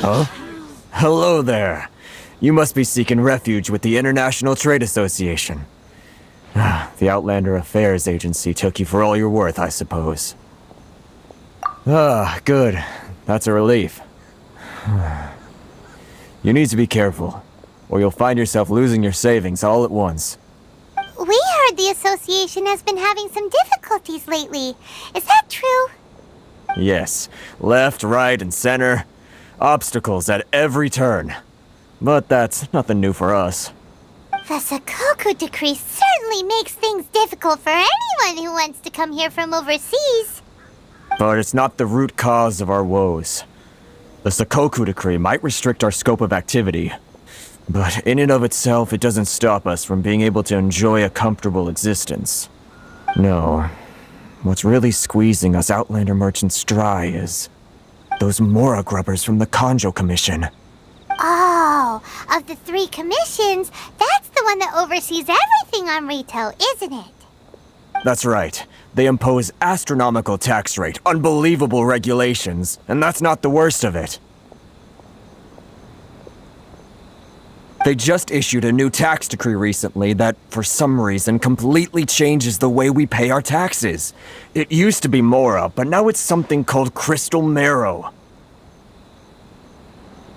Huh? Hello there. You must be seeking refuge with the International Trade Association. The Outlander Affairs Agency took you for all you're worth, I suppose. Good. That's a relief. You need to be careful, or you'll find yourself losing your savings all at once. We heard the association has been having some difficulties lately. Is that true? Yes. Left, right, and center. Obstacles at every turn. But that's nothing new for us. The Sakoku decree certainly makes things difficult for anyone who wants to come here from overseas. But it's not the root cause of our woes. The Sakoku decree might restrict our scope of activity, but in and of itself, it doesn't stop us from being able to enjoy a comfortable existence. No. What's really squeezing us Outlander merchants dry is those Mora grubbers from the Kanjo Commission. Oh, of the 3 commissions, that's the one that oversees everything on retail, isn't it? That's right. They impose astronomical tax rate, unbelievable regulations, and that's not the worst of it. They just issued a new tax decree recently that, for some reason, completely changes the way we pay our taxes. It used to be Mora, but now it's something called Crystal Marrow.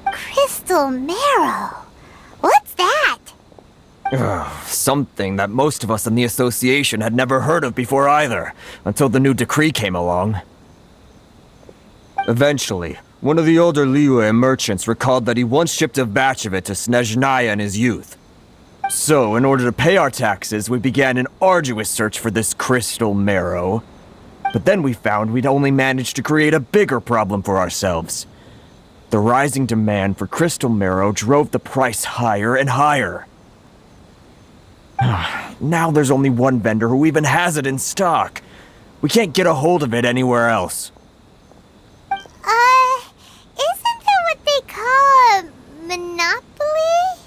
Crystal Marrow? What's that? Something that most of us in the association had never heard of before either, until the new decree came along. Eventually, one of the older Liyue merchants recalled that he once shipped a batch of it to Snezhnaya in his youth. So, in order to pay our taxes, we began an arduous search for this crystal marrow. But then we found we'd only managed to create a bigger problem for ourselves. The rising demand for crystal marrow drove the price higher and higher. Now there's only one vendor who even has it in stock. We can't get a hold of it anywhere else. Isn't that what they call a monopoly?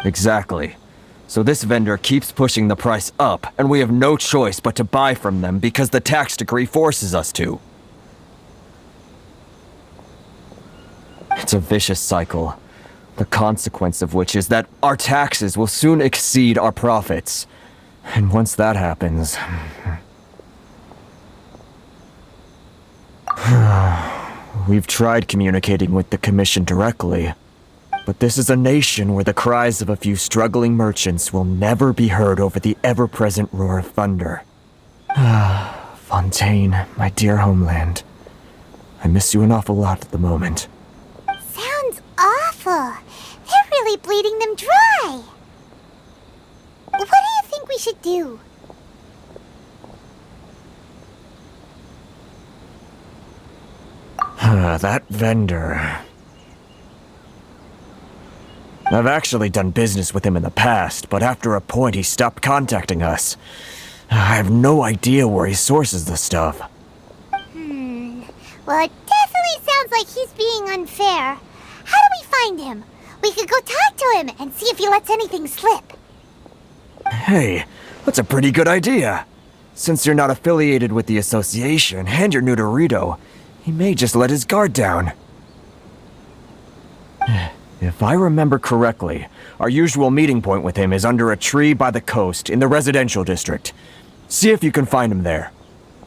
Exactly. So this vendor keeps pushing the price up, and we have no choice but to buy from them because the tax decree forces us to. It's a vicious cycle, the consequence of which is that our taxes will soon exceed our profits. And once that happens... We've tried communicating with the Commission directly, but this is a nation where the cries of a few struggling merchants will never be heard over the ever-present roar of thunder. Fontaine, my dear homeland. I miss you an awful lot at the moment. Sounds awful. They're really bleeding them dry. What do you think we should do? That vendor... I've actually done business with him in the past, but after a point he stopped contacting us. I have no idea where he sources the stuff. Well, it definitely sounds like he's being unfair. How do we find him? We could go talk to him and see if he lets anything slip. Hey, that's a pretty good idea. Since you're not affiliated with the association and you're new to Rito, he may just let his guard down. If I remember correctly, our usual meeting point with him is under a tree by the coast in the residential district. See if you can find him there.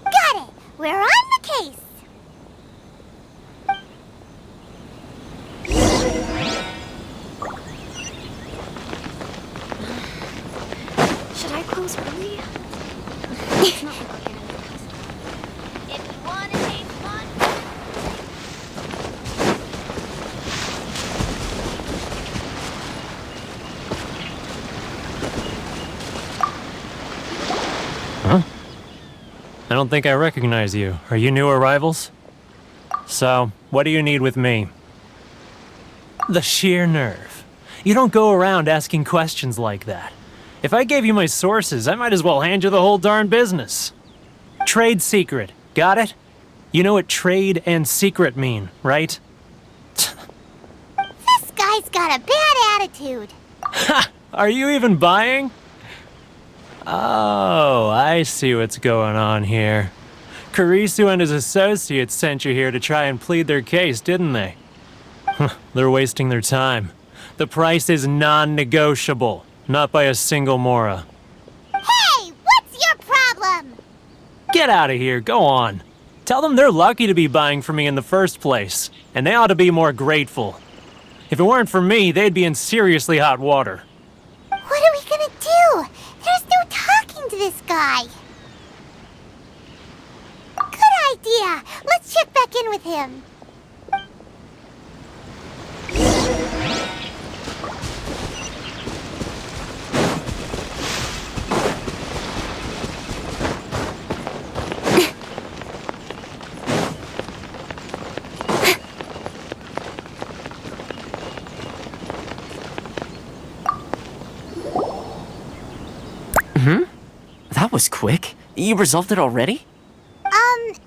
Got it! We're on the case! Should I close early? If you want to taste fun... Huh? I don't think I recognize you. Are you new arrivals? So, what do you need with me? The sheer nerve. You don't go around asking questions like that. If I gave you my sources, I might as well hand you the whole darn business. Trade secret. Got it? You know what trade and secret mean, right? This guy's got a bad attitude. Ha! Are you even buying? Oh, I see what's going on here. Kurisu and his associates sent you here to try and plead their case, didn't they? They're wasting their time. The price is non-negotiable, not by a single Mora. Hey, what's your problem? Get out of here, go on. Tell them they're lucky to be buying from me in the first place, and they ought to be more grateful. If it weren't for me, they'd be in seriously hot water. What are we gonna do? There's no talking to this guy. Good idea. Let's check back in with him. That was quick. You resolved it already?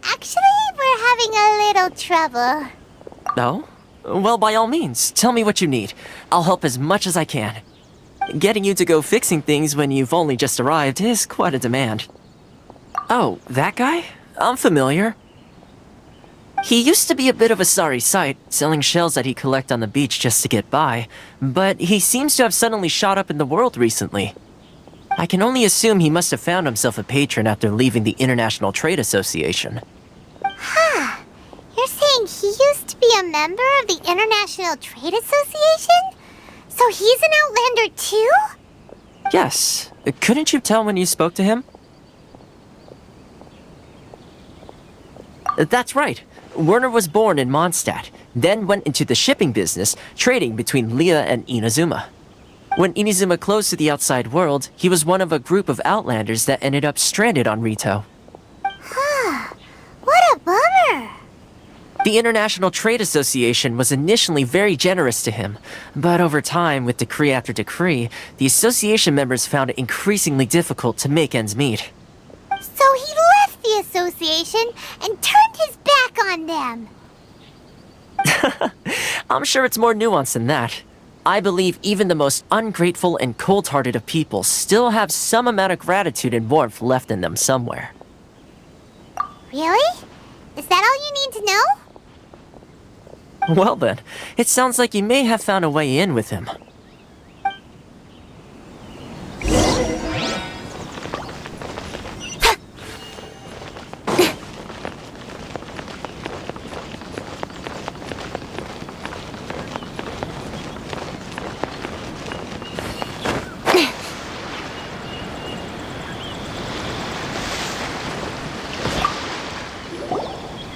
Actually, we're having a little trouble. No? Well, by all means, tell me what you need. I'll help as much as I can. Getting you to go fixing things when you've only just arrived is quite a demand. Oh, that guy? I'm familiar. He used to be a bit of a sorry sight, selling shells that he collect on the beach just to get by, but he seems to have suddenly shot up in the world recently. I can only assume he must have found himself a patron after leaving the International Trade Association. Huh. You're saying he used to be a member of the International Trade Association? So he's an Outlander too? Yes. Couldn't you tell when you spoke to him? That's right. Werner was born in Mondstadt, then went into the shipping business, trading between Leah and Inazuma. When Inazuma closed to the outside world, he was one of a group of Outlanders that ended up stranded on Rito. Huh. What a bummer. The International Trade Association was initially very generous to him, but over time, with decree after decree, the association members found it increasingly difficult to make ends meet. So he left the association and turned his back on them. I'm sure it's more nuanced than that. I believe even the most ungrateful and cold-hearted of people still have some amount of gratitude and warmth left in them somewhere. Really? Is that all you need to know? Well then, it sounds like you may have found a way in with him.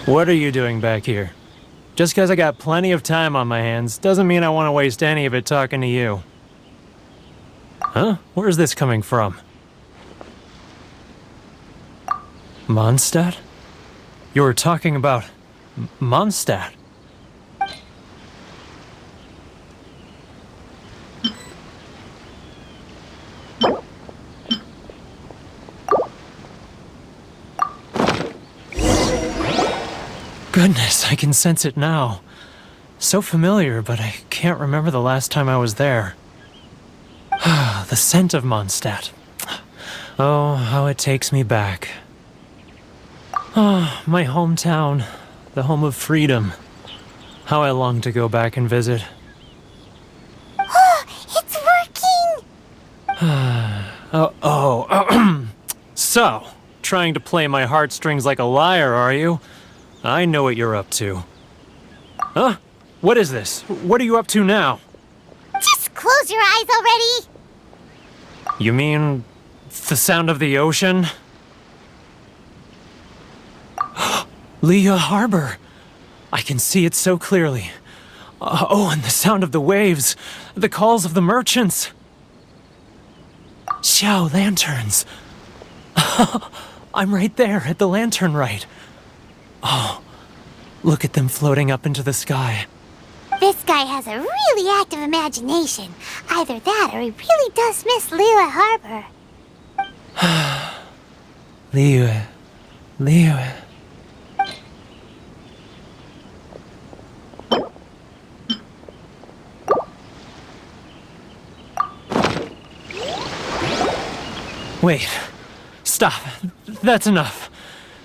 What are you doing back here? Just because I got plenty of time on my hands doesn't mean I want to waste any of it talking to you. Huh? Where's this coming from? Mondstadt? You were talking about Mondstadt. Goodness, I can sense it now. So familiar, but I can't remember the last time I was there. The scent of Mondstadt. Oh, how it takes me back. Oh, my hometown, the home of freedom. How I long to go back and visit. Oh, it's working! So, trying to play my heartstrings like a liar, are you? I know what you're up to. Huh? What is this? What are you up to now? Just close your eyes already! You mean the sound of the ocean? Leah Harbor! I can see it so clearly. Oh, and the sound of the waves. The calls of the merchants. Xiao lanterns. I'm right there at the lantern right. Oh, look at them floating up into the sky. This guy has a really active imagination. Either that or he really does miss Liyue Harbor. Liyue. Wait. Stop. That's enough.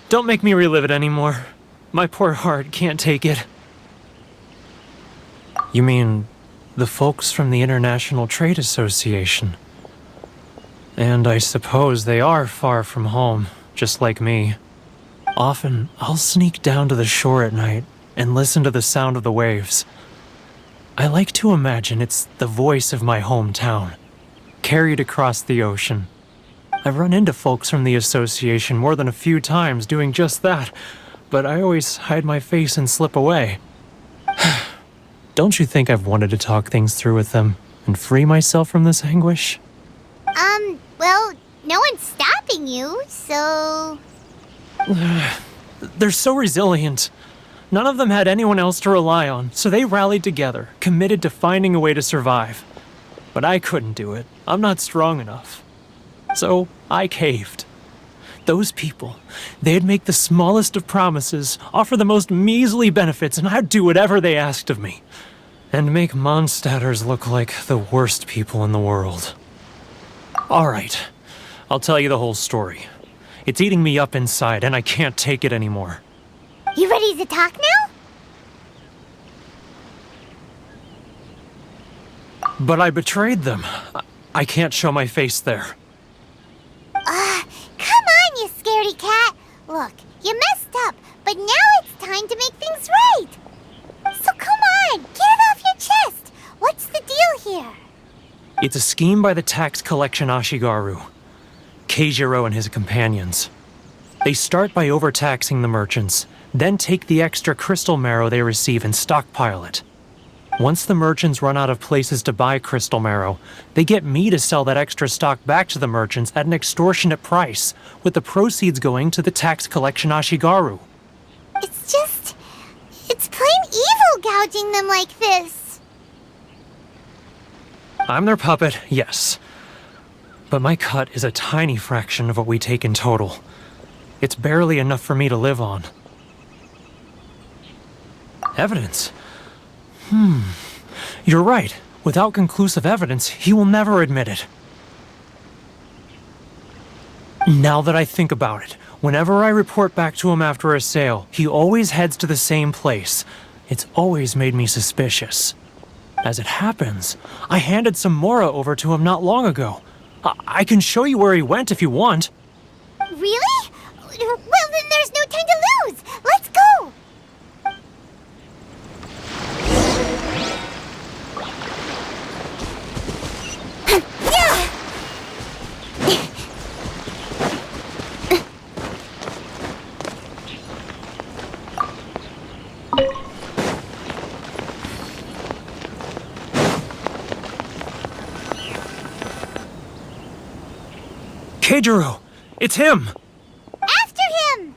Don't make me relive it anymore. My poor heart can't take it. You mean the folks from the International Trade Association? And I suppose they are far from home, just like me. Often, I'll sneak down to the shore at night and listen to the sound of the waves. I like to imagine it's the voice of my hometown, carried across the ocean. I've run into folks from the association more than a few times doing just that, but I always hide my face and slip away. Don't you think I've wanted to talk things through with them and free myself from this anguish? Well, no one's stopping you, so... They're so resilient. None of them had anyone else to rely on, so they rallied together, committed to finding a way to survive. But I couldn't do it. I'm not strong enough. So I caved. Those people, they'd make the smallest of promises, offer the most measly benefits, and I'd do whatever they asked of me. And make Mondstadters look like the worst people in the world. Alright, I'll tell you the whole story. It's eating me up inside, and I can't take it anymore. You ready to talk now? But I betrayed them. I can't show my face there. Come on, you scaredy cat. Look, you messed up, but now it's time to make things right. So come on, get it off your chest. What's the deal here? It's a scheme by the tax collection Ashigaru, Keijiro and his companions. They start by overtaxing the merchants, then take the extra crystal marrow they receive and stockpile it. Once the merchants run out of places to buy crystal marrow, they get me to sell that extra stock back to the merchants at an extortionate price, with the proceeds going to the tax collection Ashigaru. It's plain evil gouging them like this. I'm their puppet, yes. But my cut is a tiny fraction of what we take in total. It's barely enough for me to live on. Evidence? You're right. Without conclusive evidence, he will never admit it. Now that I think about it, whenever I report back to him after a sale, he always heads to the same place. It's always made me suspicious. As it happens, I handed some Mora over to him not long ago. I can show you where he went if you want. Really? Well, then there's no time to lose. Let's go. Keijiro! It's him! After him!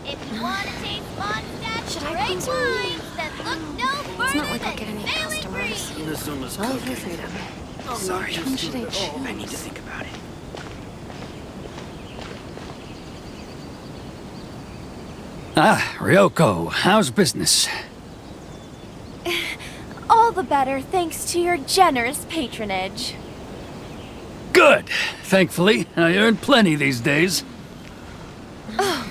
If you want to taste Mondstadt Should I great close early? wines, then look no It's further not like I'll than get any Sailing customers. Breeze. This one was Love your cooking. freedom. Sorry. When should I choose? I need to think about it. Ah, Ryoko, how's business? All the better thanks to your generous patronage. Good. Thankfully, I earn plenty these days.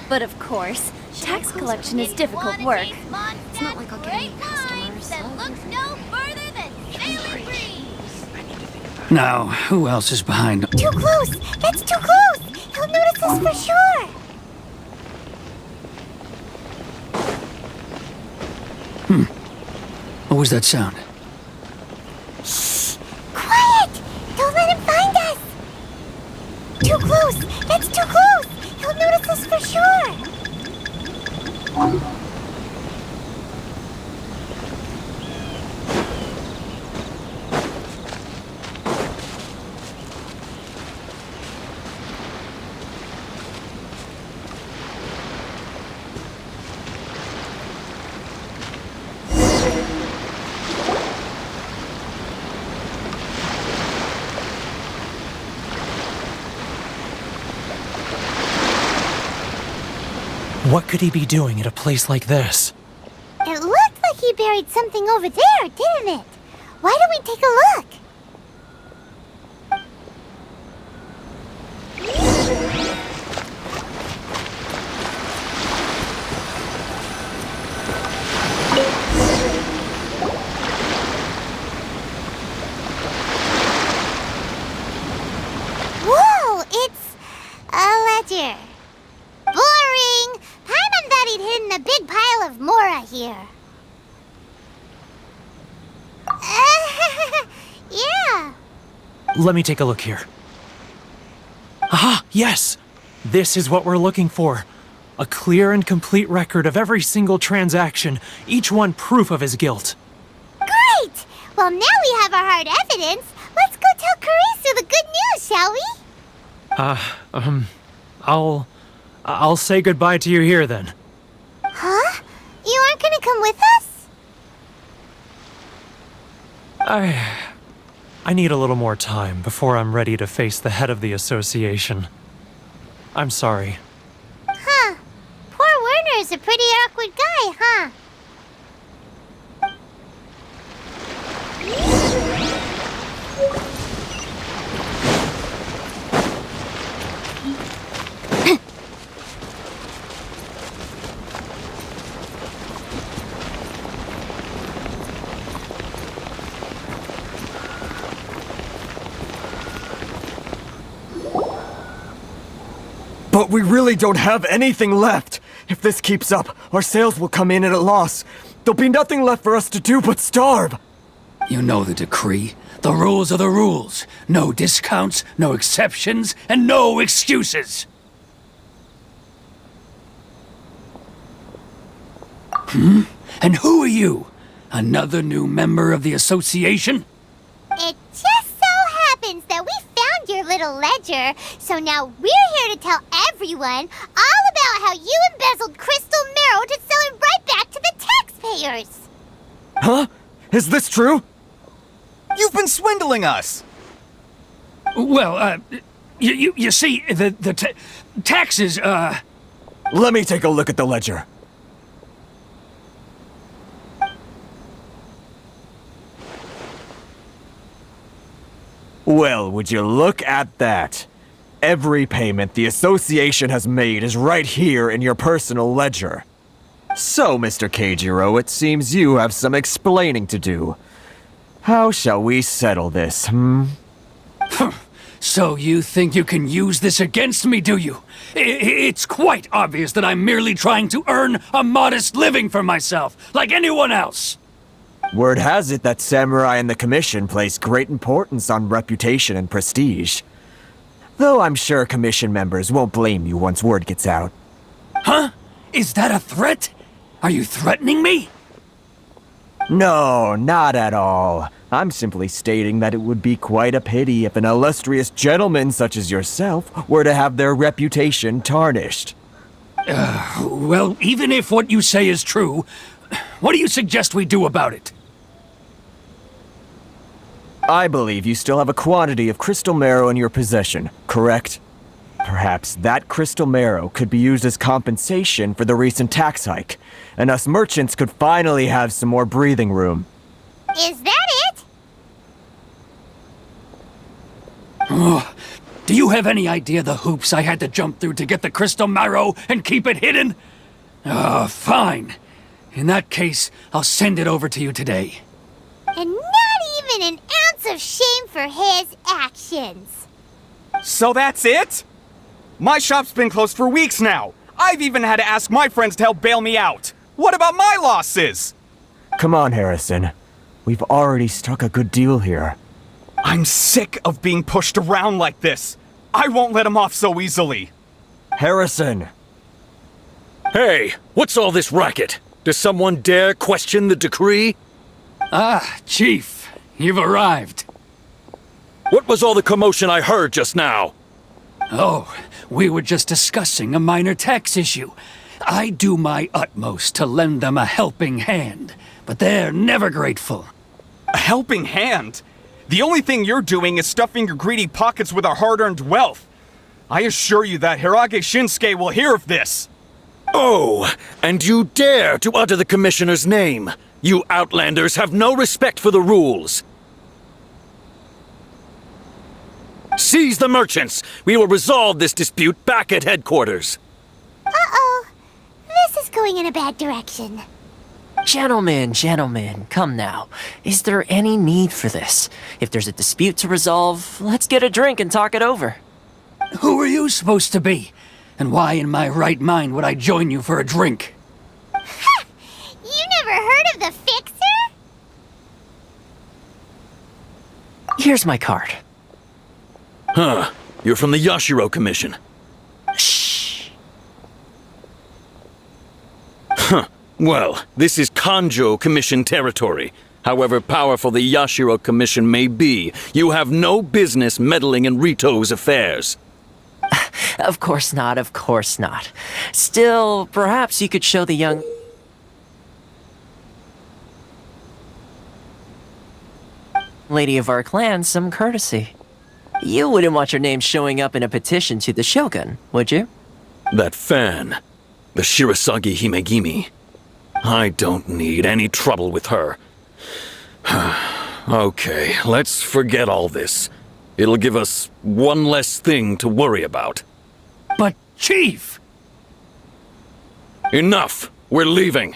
But of course, tax collection is If you difficult wanna work. taste Mondstadt's It's not like I'll get any great wines, customers. then look no further than Sailing Breeze. I need to think about it. Now, who else is behind? Too close! That's too close! He'll notice us for sure! What was that sound? Quiet! Don't let him find us! Too close! That's too close! He'll notice us for sure! What could he be doing at a place like this? It looked like he buried something over there, didn't it? Why don't we take a look? Whoa, it's a ledger. Boring! Paimon thought he'd hidden a big pile of Mora here. Yeah. Let me take a look here. Ah, yes! This is what we're looking for. A clear and complete record of every single transaction, each one proof of his guilt. Great! Well, now we have our hard evidence. Let's go tell Karisu the good news, shall we? I'll say goodbye to you here then. Huh? You aren't gonna come with us? I need a little more time before I'm ready to face the head of the association. I'm sorry. Huh. Poor Werner's a pretty awkward guy, huh? But we really don't have anything left. If this keeps up, our sales will come in at a loss. There'll be nothing left for us to do but starve. You know the decree. The rules are the rules. No discounts, no exceptions, and no excuses. And who are you? Another new member of the association? It just so happens that we found your little ledger, so now we're here to tell everyone all about how you embezzled crystal marrow to sell it right back to the taxpayers. Huh? Is this true? You've been swindling us! Well, you see, the taxes, Let me take a look at the ledger. Well, would you look at that? Every payment the association has made is right here in your personal ledger. So, Mr. Keijiro, it seems you have some explaining to do. How shall we settle this, So you think you can use this against me, do you? It's quite obvious that I'm merely trying to earn a modest living for myself, like anyone else. Word has it that Samurai and the Commission place great importance on reputation and prestige. Though I'm sure Commission members won't blame you once word gets out. Huh? Is that a threat? Are you threatening me? No, not at all. I'm simply stating that it would be quite a pity if an illustrious gentleman such as yourself were to have their reputation tarnished. Well, even if what you say is true, what do you suggest we do about it? I believe you still have a quantity of crystal marrow in your possession, correct? Perhaps that crystal marrow could be used as compensation for the recent tax hike, and us merchants could finally have some more breathing room. Is that it? Do you have any idea the hoops I had to jump through to get the crystal marrow and keep it hidden? Fine. In that case, I'll send it over to you today. And not even an ounce of shame for his actions. So that's it? My shop's been closed for weeks now. I've even had to ask my friends to help bail me out. What about my losses? Come on, Harrison. We've already struck a good deal here. I'm sick of being pushed around like this. I won't let him off so easily. Harrison! Hey, what's all this racket? Does someone dare question the decree? Ah, Chief, you've arrived. What was all the commotion I heard just now? Oh, we were just discussing a minor tax issue. I do my utmost to lend them a helping hand, but they're never grateful. A helping hand? The only thing you're doing is stuffing your greedy pockets with our hard-earned wealth. I assure you that Hirage Shinsuke will hear of this. Oh, and you dare to utter the Commissioner's name! You Outlanders have no respect for the rules! Seize the merchants! We will resolve this dispute back at headquarters! Uh-oh. This is going in a bad direction. Gentlemen, come now. Is there any need for this? If there's a dispute to resolve, let's get a drink and talk it over. Who are you supposed to be? And why in my right mind would I join you for a drink? Ha! You never heard of the Fixer? Here's my card. Huh. You're from the Yashiro Commission. Shh. Huh. Well, this is Kanjo Commission territory. However powerful the Yashiro Commission may be, you have no business meddling in Rito's affairs. Of course not, of course not. Still, perhaps you could show the young... lady of our clan some courtesy. You wouldn't want your name showing up in a petition to the Shogun, would you? That fan. The Shirasagi Himegimi. I don't need any trouble with her. Okay, let's forget all this. It'll give us one less thing to worry about. But, Chief! Enough! We're leaving!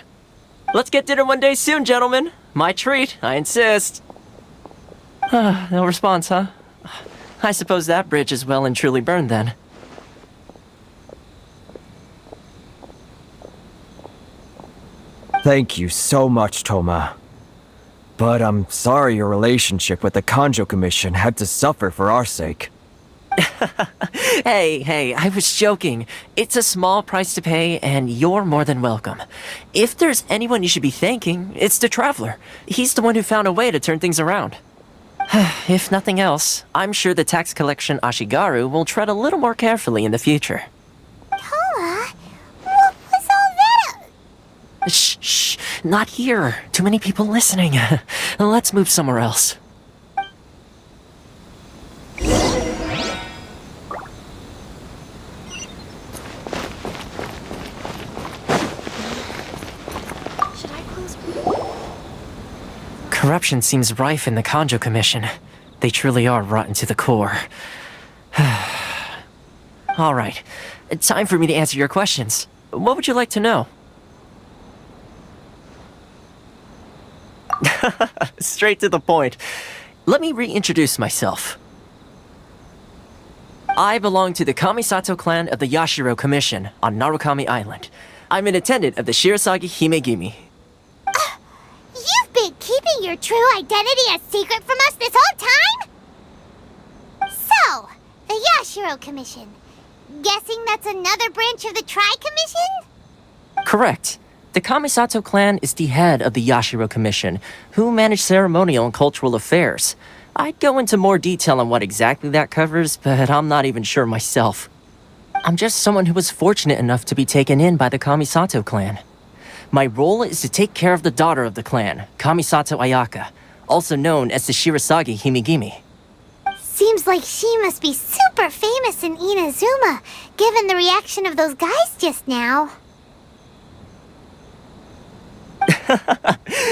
Let's get dinner one day soon, gentlemen. My treat, I insist. No response, huh? I suppose that bridge is well and truly burned then. Thank you so much, Toma. But I'm sorry your relationship with the Kanjo Commission had to suffer for our sake. Hey, I was joking. It's a small price to pay, and you're more than welcome. If there's anyone you should be thanking, it's the Traveler. He's the one who found a way to turn things around. If nothing else, I'm sure the tax collection Ashigaru will tread a little more carefully in the future. Toma? What was all that? Shh, not here. Too many people listening. Let's move somewhere else. Corruption seems rife in the Kanjo Commission. They truly are rotten to the core. All right, time for me to answer your questions. What would you like to know? Straight to the point. Let me reintroduce myself. I belong to the Kamisato clan of the Yashiro Commission on Narukami Island. I'm an attendant of the Shirasagi Himegimi. You've been keeping your true identity a secret from us this whole time? So, the Yashiro Commission. Guessing that's another branch of the Tri-Commission? Correct. The Kamisato clan is the head of the Yashiro Commission, who manage ceremonial and cultural affairs. I'd go into more detail on what exactly that covers, but I'm not even sure myself. I'm just someone who was fortunate enough to be taken in by the Kamisato clan. My role is to take care of the daughter of the clan, Kamisato Ayaka, also known as the Shirasagi Himegimi. Seems like she must be super famous in Inazuma, given the reaction of those guys just now.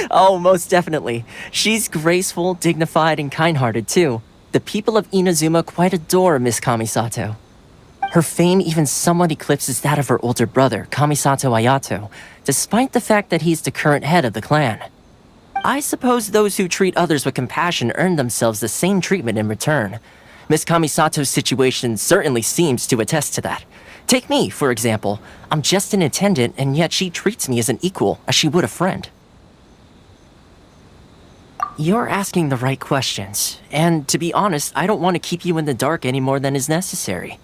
Oh, most definitely. She's graceful, dignified, and kind-hearted too. The people of Inazuma quite adore Miss Kamisato. Her fame even somewhat eclipses that of her older brother, Kamisato Ayato, despite the fact that he's the current head of the clan. I suppose those who treat others with compassion earn themselves the same treatment in return. Miss Kamisato's situation certainly seems to attest to that. Take me, for example. I'm just an attendant, and yet she treats me as an equal, as she would a friend. You're asking the right questions, and to be honest, I don't want to keep you in the dark any more than is necessary.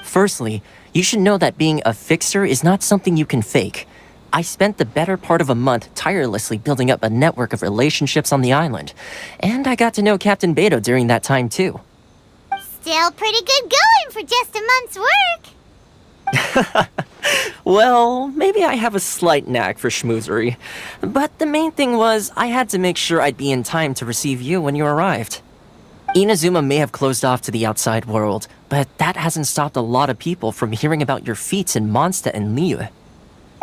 Firstly, you should know that being a fixer is not something you can fake. I spent the better part of a month tirelessly building up a network of relationships on the island, and I got to know Captain Beto during that time too. Still pretty good going for just a month's work. Well, maybe I have a slight knack for schmoozery, but the main thing was I had to make sure I'd be in time to receive you when you arrived. Inazuma may have closed off to the outside world, but that hasn't stopped a lot of people from hearing about your feats in Mondstadt and Liyue.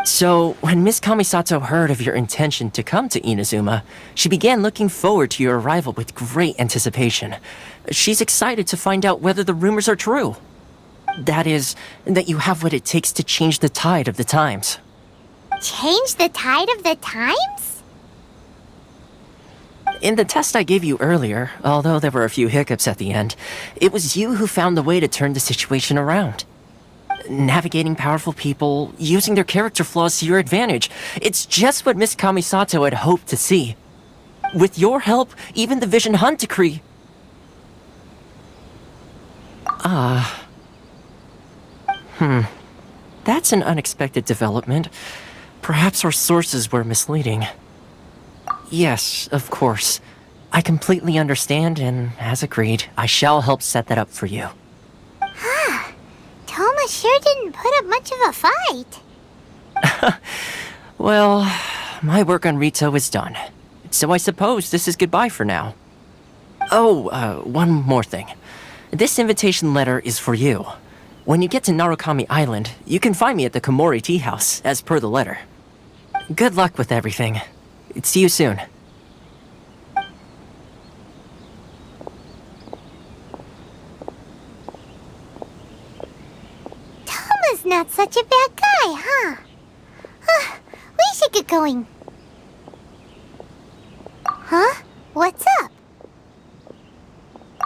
So, when Miss Kamisato heard of your intention to come to Inazuma, she began looking forward to your arrival with great anticipation. She's excited to find out whether the rumors are true. That is, that you have what it takes to change the tide of the times. Change the tide of the times? In the test I gave you earlier, although there were a few hiccups at the end, it was you who found the way to turn the situation around. Navigating powerful people, using their character flaws to your advantage. It's just what Miss Kamisato had hoped to see. With your help, even the Vision Hunt decree... That's an unexpected development. Perhaps our sources were misleading. Yes, of course. I completely understand, and as agreed, I shall help set that up for you. Toma sure didn't put up much of a fight. Well, my work on Rito is done. So I suppose this is goodbye for now. Oh, one more thing. This invitation letter is for you. When you get to Narukami Island, you can find me at the Komori Tea House, as per the letter. Good luck with everything. See you soon. Toma's not such a bad guy, huh? We should get going. Huh? What's up?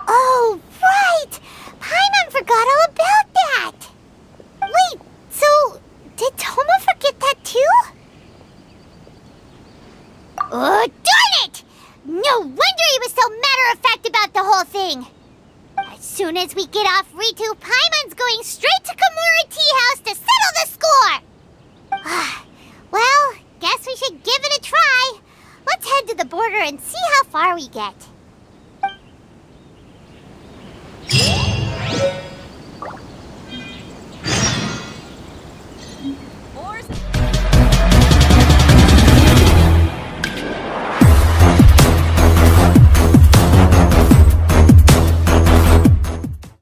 Oh, right! Paimon forgot all about that! Wait, so did Toma forget that too? Oh, darn it! No wonder he was so matter-of-fact about the whole thing! As soon as we get off Ritu, Paimon's going straight to Komori Tea House to settle the score! Well, guess we should give it a try. Let's head to the border and see how far we get.